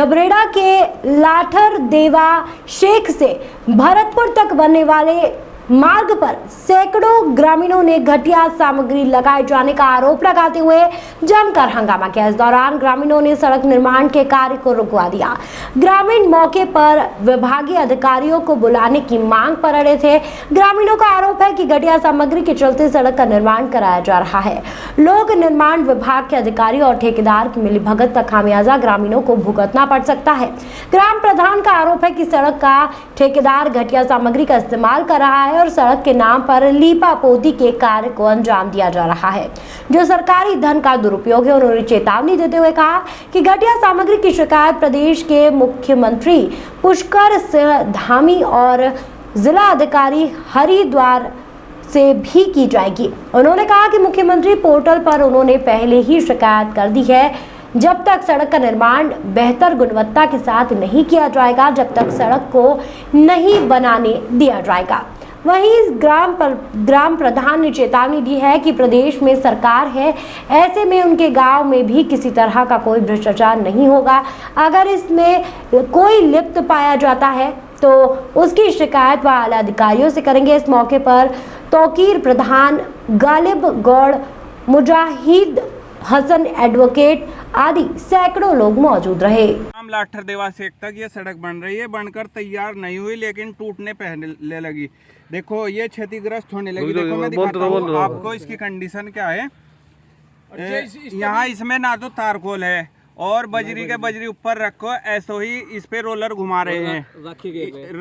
जबरेड़ा के लाठर देवा शेख से भरतपुर तक बनने वाले मार्ग पर सैकड़ों ग्रामीणों ने घटिया सामग्री लगाए जाने का आरोप लगाते हुए जमकर हंगामा किया। इस दौरान ग्रामीणों ने सड़क निर्माण के कार्य को रुकवा दिया। ग्रामीण मौके पर विभागीय अधिकारियों को बुलाने की मांग पर अड़े थे। ग्रामीणों का आरोप है कि घटिया सामग्री के चलते सड़क का निर्माण कराया जा रहा है। लोक निर्माण विभाग के अधिकारी और ठेकेदार की मिलीभगत का खामियाजा ग्रामीणों को भुगतना पड़ सकता है। ग्राम प्रधान का आरोप है कि सड़क का ठेकेदार घटिया सामग्री का इस्तेमाल कर रहा है और सड़क के नाम पर लीपा पोती के कार्य को अंजाम दिया जा रहा है, जो सरकारी धन का दुरुपयोग है। उन्होंने चेतावनी देते हुए कहा कि घटिया सामग्री की शिकायत प्रदेश के मुख्यमंत्री पुष्कर सिंह धामी और जिला अधिकारी हरिद्वार से भी की जाएगी। उन्होंने कहा कि मुख्यमंत्री पोर्टल पर उन्होंने पहले ही शिकायत कर दी है। जब तक सड़क का निर्माण बेहतर गुणवत्ता के साथ नहीं किया जाएगा, जब तक सड़क को नहीं बनाने दिया जाएगा। वहीं ग्राम प्रधान ने चेतावनी दी है कि प्रदेश में सरकार है, ऐसे में उनके गांव में भी किसी तरह का कोई भ्रष्टाचार नहीं होगा। अगर इसमें कोई लिप्त पाया जाता है तो उसकी शिकायत वह आला अधिकारियों से करेंगे। इस मौके पर तौकीर प्रधान, गालिब गौड़, मुजाहिद हसन, एडवोकेट आदि सैकड़ों लोग मौजूद रहे। लाठर देवा शेख तक ये सड़क बन रही है, बनकर तैयार नहीं हुई लेकिन टूटने पहले लगी। देखो ये क्षतिग्रस्त होने लगी। देखो मैं दिखाता हूँ आपको इसकी कंडीशन क्या है। यहाँ इसमें ना तो तारकोल है और बजरी के बजरी ऊपर रखो, ऐसे ही इस पे रोलर घुमा रहे हैं,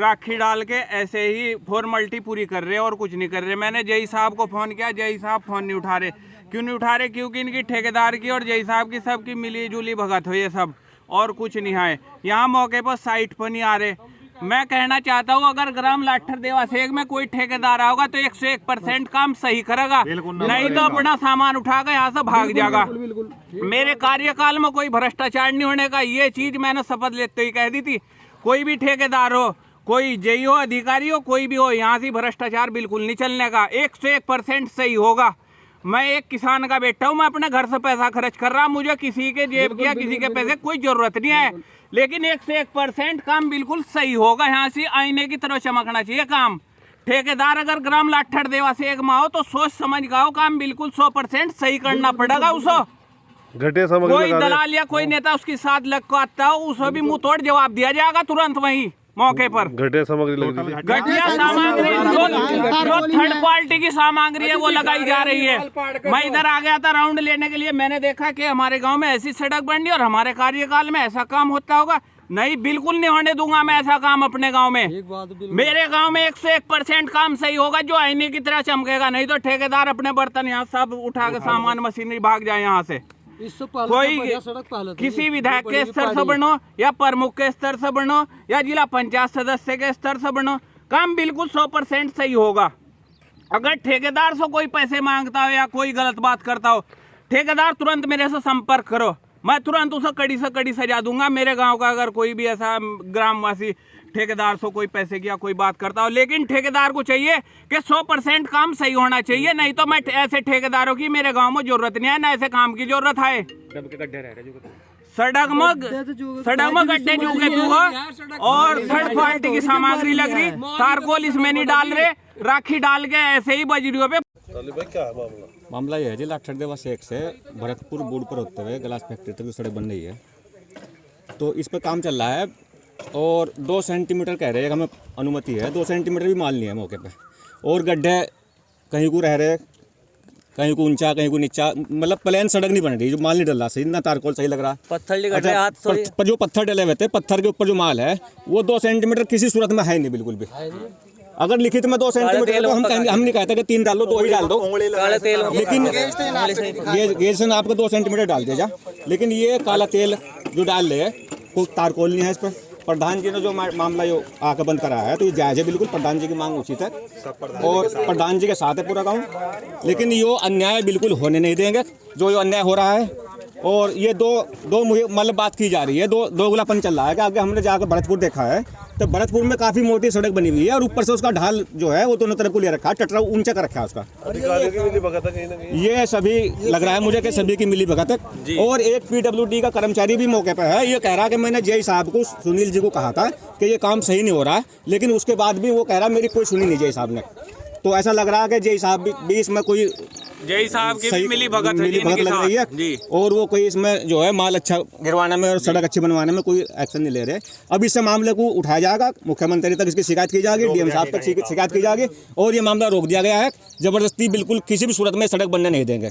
राखी डाल के ऐसे ही फॉर्मेलिटी पूरी कर रहे हैं और कुछ नहीं कर रहे। मैंने जय साहब को फोन किया, जय साहब फोन नहीं उठा रहे। क्यों नहीं उठा रहे? क्योंकि इनकी ठेकेदार की और जय साहब की सबकी मिली जुली भगत हो ये सब, और कुछ नहीं है। यहाँ मौके पर साइट पर नहीं आ रहे। मैं कहना चाहता हूँ अगर ग्राम लाठर देवा शेख में कोई ठेकेदार होगा तो 101% काम सही करेगा, नहीं तो अपना सामान उठाकर यहाँ से भाग जाएगा। मेरे कार्यकाल में कोई भ्रष्टाचार नहीं होने का, ये चीज मैंने शपथ लेते ही कह दी थी। कोई भी ठेकेदार हो, कोई जेई हो, अधिकारी हो, कोई भी हो, यहाँ से भ्रष्टाचार बिल्कुल नहीं चलने का। 101% सही होगा। मैं एक किसान का बेटा हूँ, मैं अपने घर से पैसा खर्च कर रहा हूँ, मुझे किसी के जेब की या किसी के पैसे कोई जरूरत नहीं है, लेकिन 101% काम बिल्कुल सही होगा। यहाँ से आईने की तरह चमकना चाहिए काम। ठेकेदार अगर ग्राम लाठर देवा से एक माओ तो सोच समझ गाओ, काम बिल्कुल 100% सही करना पड़ेगा। उसको कोई दलाल या कोई नेता उसके साथ लग को आता हो, उसको भी मुंह तोड़ जवाब दिया जाएगा तुरंत वहीं मौके पर। घटिया सामग्री जो थर्ड क्वालिटी की सामग्री है वो लगाई जा रही है। मैं इधर आ गया था राउंड लेने के लिए, मैंने देखा कि हमारे गांव में ऐसी सड़क बन रही और हमारे कार्यकाल में ऐसा काम होता होगा। नहीं, बिल्कुल नहीं होने दूंगा मैं ऐसा काम अपने गांव में। मेरे गांव में 101% काम सही होगा, जो आईने की तरह चमकेगा। नहीं तो ठेकेदार अपने बर्तन यहाँ सब उठा के सामान मशीनरी भाग जाए यहाँ से। कोई किसी विधायक के स्तर से बनो या प्रमुख के स्तर से बनो या जिला पंचायत सदस्य के स्तर से बनो, काम बिल्कुल 100% सही होगा। अगर ठेकेदार से कोई पैसे मांगता हो या कोई गलत बात करता हो, ठेकेदार तुरंत मेरे से संपर्क करो, मैं तुरंत उसे कड़ी से कड़ी सजा दूंगा। मेरे गांव का अगर कोई भी ऐसा ग्रामवासी ठेकेदार से कोई पैसे की या कोई बात करता हो, लेकिन ठेकेदार को चाहिए कि 100% काम सही होना चाहिए। नहीं तो मैं ऐसे ठेकेदारों की मेरे गांव में जरूरत नहीं है, ना ऐसे काम की जरूरत है। सड़क में गड्ढे जुगे और थर्ड क्वालिटी की सामग्री लग रही, तारकोल इसमें नहीं डाल रहे, राखी डाल के ऐसे ही बजरियों पे। क्या है मामला यह है जी, लाठर देवा शेख से भरतपुर बोर्ड पर होते हुए ग्लास फैक्ट्री तक सड़क बन रही है, तो इस पर काम चल रहा है और 2 सेंटीमीटर कह रहे हैं, हमें अनुमति है, 2 सेंटीमीटर भी माल नहीं है मौके पे। और गड्ढे कहीं को रह रहे, कहीं को ऊंचा, कहीं को नीचा, मतलब प्लेन सड़क नहीं बन रही, जो माल नहीं डल रहा सही, ना तारकोल सही लग रहा। पर जो पत्थर डले हुए थे, पत्थर के ऊपर जो माल है वो 2 सेंटीमीटर किसी सूरत में है नहीं, बिल्कुल भी। अगर लिखित में 2 सेंटीमीटर तो हम नहीं कहते कि 3 डालो, 2 ही डाल दो, लेकिन ये आपको 2 सेंटीमीटर डाल दिया जा, लेकिन ये काला तेल जो डाल रहे हैं कोई तारकोल नहीं है इस पर। प्रधान जी ने जो मामला यो आकर बंद कराया है तो ये जायज़ है, बिल्कुल प्रधान जी की मांग उचित है और प्रधान जी के साथ है पूरा गाँव, लेकिन यो अन्याय बिल्कुल होने नहीं देंगे जो अन्याय हो रहा है। और ये दो मतलब बात की जा रही है, दो गुलापन चल रहा है कि आगे हमने जाकर भरतपुर देखा है तो भरतपुर में काफ़ी मोटी सड़क बनी हुई है और ऊपर से उसका ढाल जो है वो दोनों तरफ को ले रखा है, टटरा ऊंचा कर रखा है उसका। अधिकारियों की मिलीभगत है कहीं ना कहीं। ये सभी लग रहा है मुझे कि सभी की मिली भगत है। और एक PWD का कर्मचारी भी मौके पर है, ये कह रहा है कि मैंने जेई साहब को, सुनील जी को कहा था कि ये काम सही नहीं हो रहा है, लेकिन उसके बाद भी वो कह रहा है मेरी कोई सुनी नहीं जेई साहब ने। तो ऐसा लग रहा है कि जेई साहब भी इसमें कोई जय साहब की भी मिली भगत लग रही है जी। और वो कोई इसमें जो है माल अच्छा गिरवाने में और सड़क अच्छी बनवाने में कोई एक्शन नहीं ले रहे। अब इससे मामले को उठाया जाएगा, मुख्यमंत्री तक इसकी शिकायत की जाएगी, DM साहब तक शिकायत की जाएगी और ये मामला रोक दिया गया है। जबरदस्ती बिल्कुल किसी भी सूरत में सड़क बनने नहीं देंगे।